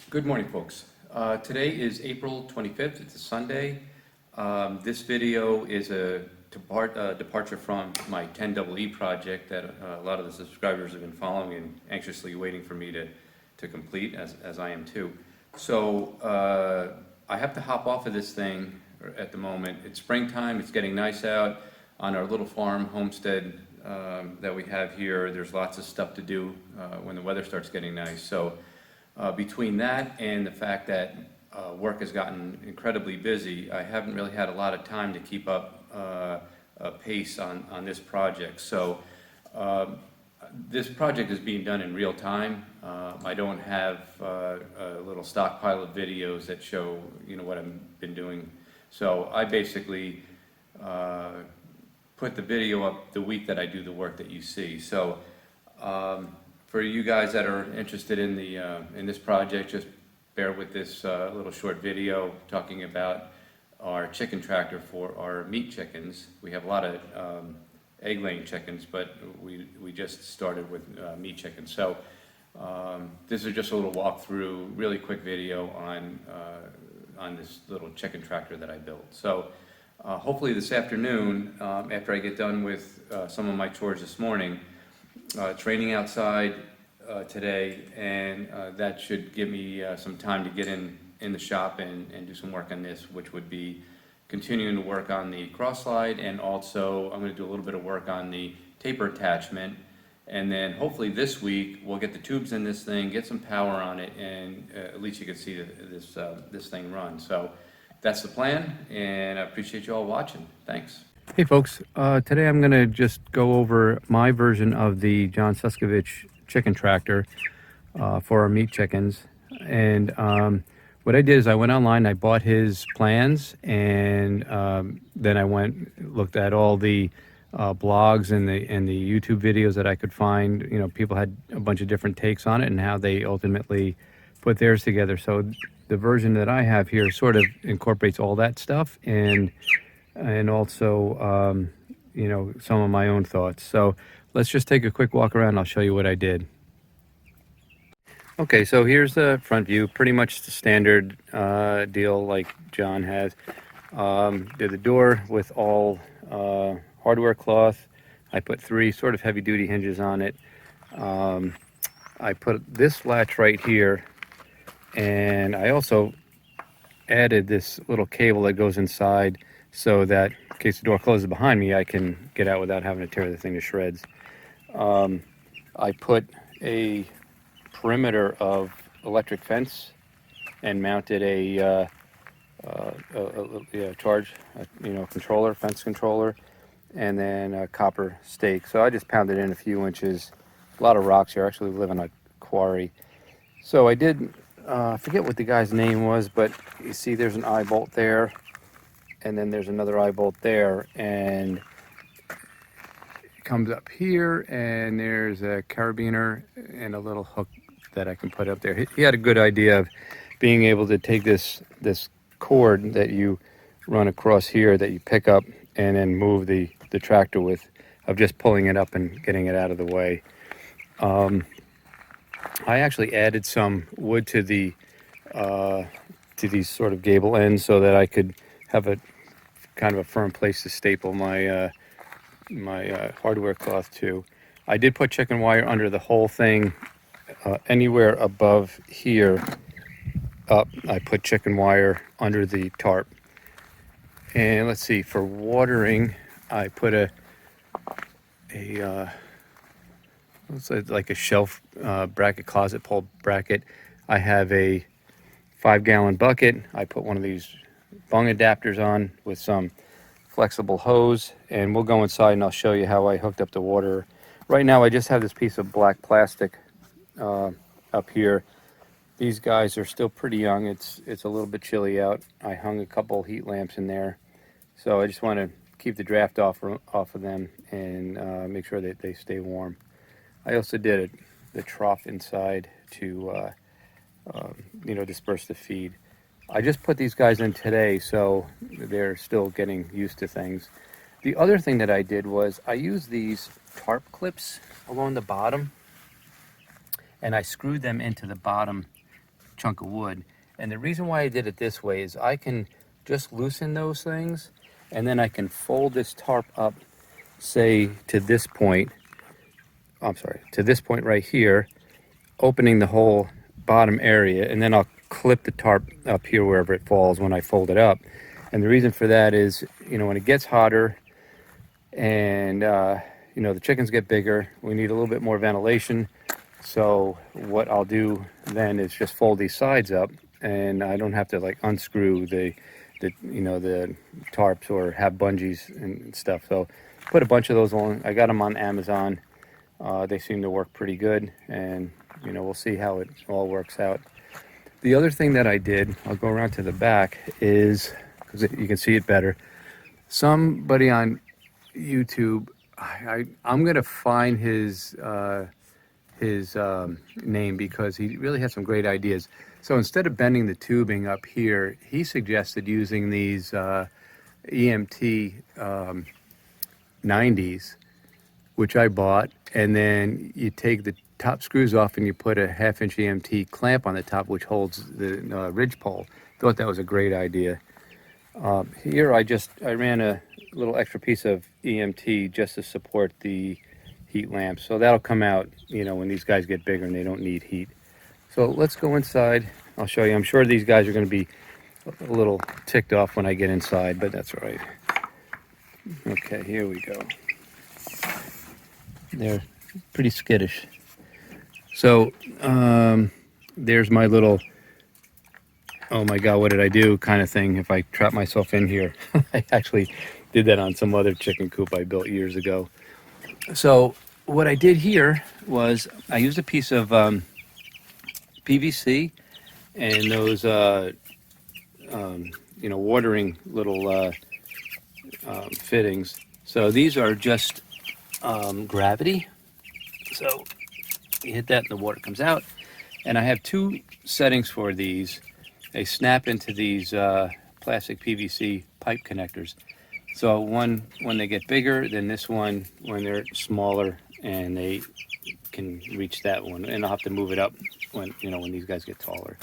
Good morning, folks. Today is April 25th. It's a Sunday. This video is a departure from my 10EE project that a lot of the subscribers have been following and anxiously waiting for me to complete, as I am too. So I have to hop off of this thing at the moment. It's springtime. It's getting nice out on our little farm homestead that we have here. There's lots of stuff to do when the weather starts getting nice. So between that and the fact that work has gotten incredibly busy, I haven't really had a lot of time to keep up a pace on this project. So this project is being done in real time. I don't have a little stockpile of videos that show, what I've been doing. So I basically put the video up the week that I do the work that you see. So for you guys that are interested in this project, just bear with this little short video talking about our chicken tractor for our meat chickens. We have a lot of egg-laying chickens, but we just started with meat chickens. So this is just a little walkthrough, really quick video on this little chicken tractor that I built. So hopefully this afternoon, after I get done with some of my chores this morning, training outside today, and that should give me some time to get in the shop and do some work on this, which would be continuing to work on the cross slide, and also I'm going to do a little bit of work on the taper attachment, and then hopefully this week we'll get the tubes in this thing, get some power on it, and at least you can see this thing run. So that's the plan, and I appreciate you all watching. Thanks. Hey folks, today I'm going to just go over my version of the John Suscovich chicken tractor for our meat chickens. And what I did is I went online, I bought his plans, and then I looked at all the blogs and the YouTube videos that I could find. People had a bunch of different takes on it and how they ultimately put theirs together. So the version that I have here sort of incorporates all that stuff and also, some of my own thoughts. So let's just take a quick walk around. I'll show you what I did. Okay, so here's the front view, pretty much the standard deal like John has. Did the door with all hardware cloth. I put 3 sort of heavy-duty hinges on it. I put this latch right here, and I also added this little cable that goes inside, so that in case the door closes behind me, I can get out without having to tear the thing to shreds. I put a perimeter of electric fence and mounted a fence controller, and then a copper stake. So I just pounded in a few inches. A lot of rocks here. I actually live in a quarry. So I did, I forget what the guy's name was, but you see there's an eye bolt there, and then there's another eye bolt there, and it comes up here, and there's a carabiner and a little hook that I can put up there. He had a good idea of being able to take this cord that you run across here that you pick up and then move the tractor with, of just pulling it up and getting it out of the way. I actually added some wood to these sort of gable ends so that I could have a kind of a firm place to staple my hardware cloth to. I did put chicken wire under the whole thing. Anywhere above here up, I put chicken wire under the tarp. And let's see, for watering, I put like a shelf bracket, closet pole bracket. I have a 5-gallon bucket. I put one of these bung adapters on with some flexible hose, and we'll go inside and I'll show you how I hooked up the water. Right now I just have this piece of black plastic up here. These guys are still pretty young. It's a little bit chilly out. I hung a couple heat lamps in there, so I just want to keep the draft off of them and make sure that they stay warm. I also did the trough inside to disperse the feed. I just put these guys in today, so they're still getting used to things. The other thing that I did was I used these tarp clips along the bottom, and I screwed them into the bottom chunk of wood. And the reason why I did it this way is I can just loosen those things, and then I can fold this tarp up, say to this point, I'm sorry, to this point right here, opening the whole bottom area, and then I'll clip the tarp up here wherever it falls when I fold it up. And the reason for that is, you know, when it gets hotter and you know, the chickens get bigger, we need a little bit more ventilation. So what I'll do then is just fold these sides up, and I don't have to like unscrew the you know, the tarps or have bungees and stuff. So put a bunch of those on. I got them on Amazon. They seem to work pretty good, and you know, we'll see how it all works out. The other thing that I did, I'll go around to the back, is because you can see it better. Somebody on YouTube, I'm gonna find his name, because he really has some great ideas. So instead of bending the tubing up here, he suggested using these EMT 90s, which I bought, and then you take the top screws off and you put a 1/2-inch EMT clamp on the top, which holds the ridge pole. Thought that was a great idea. Here I ran a little extra piece of EMT just to support the heat lamp. So that'll come out, you know, when these guys get bigger and they don't need heat. So let's go inside. I'll show you. I'm sure these guys are going to be a little ticked off when I get inside, but that's all right. Okay, here we go. They're pretty skittish. So there's my little, oh my God, what did I do kind of thing if I trap myself in here. I actually did that on some other chicken coop I built years ago. So what I did here was I used a piece of PVC and those, you know, watering little fittings. So these are just gravity. So you hit that and the water comes out. And I have two settings for these. They snap into these plastic PVC pipe connectors. So one when they get bigger, then this one when they're smaller and they can reach that one. And I'll have to move it up when, you know, when these guys get taller.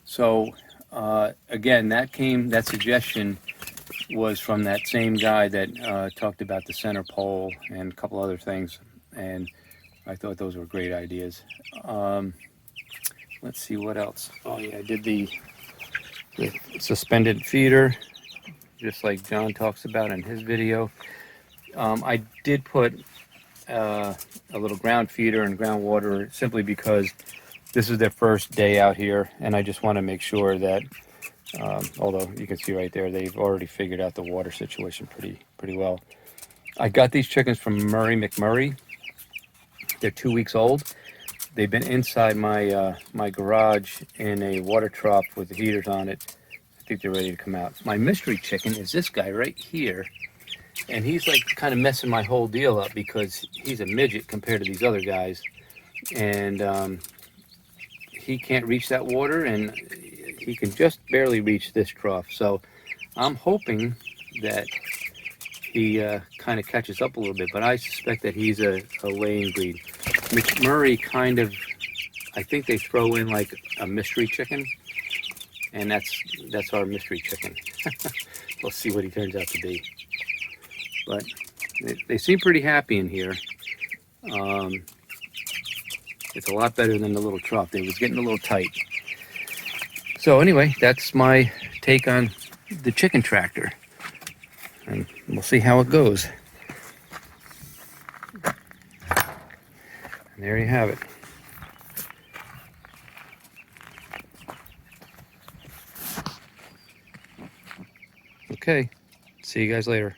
So again, that suggestion was from that same guy that talked about the center pole and a couple other things, and I thought those were great ideas. Let's see what else. Oh yeah, I did the suspended feeder, just like John talks about in his video. I did put a little ground feeder and groundwater simply because this is their first day out here, and I just want to make sure that, although you can see right there, they've already figured out the water situation pretty well. I got these chickens from Murray McMurray. They're 2 weeks old. They've been inside my my garage in a water trough with the heaters on it. I think they're ready to come out. My mystery chicken is this guy right here, and he's like kind of messing my whole deal up because he's a midget compared to these other guys, and he can't reach that water, and he can just barely reach this trough. So I'm hoping that he kind of catches up a little bit, but I suspect that he's a laying breed. McMurray kind of, I think they throw in like a mystery chicken, and that's our mystery chicken. We'll see what he turns out to be. But they seem pretty happy in here. It's a lot better than the little trough. They was getting a little tight. So anyway, that's my take on the chicken tractor, and we'll see how it goes. And there you have it. Okay, see you guys later.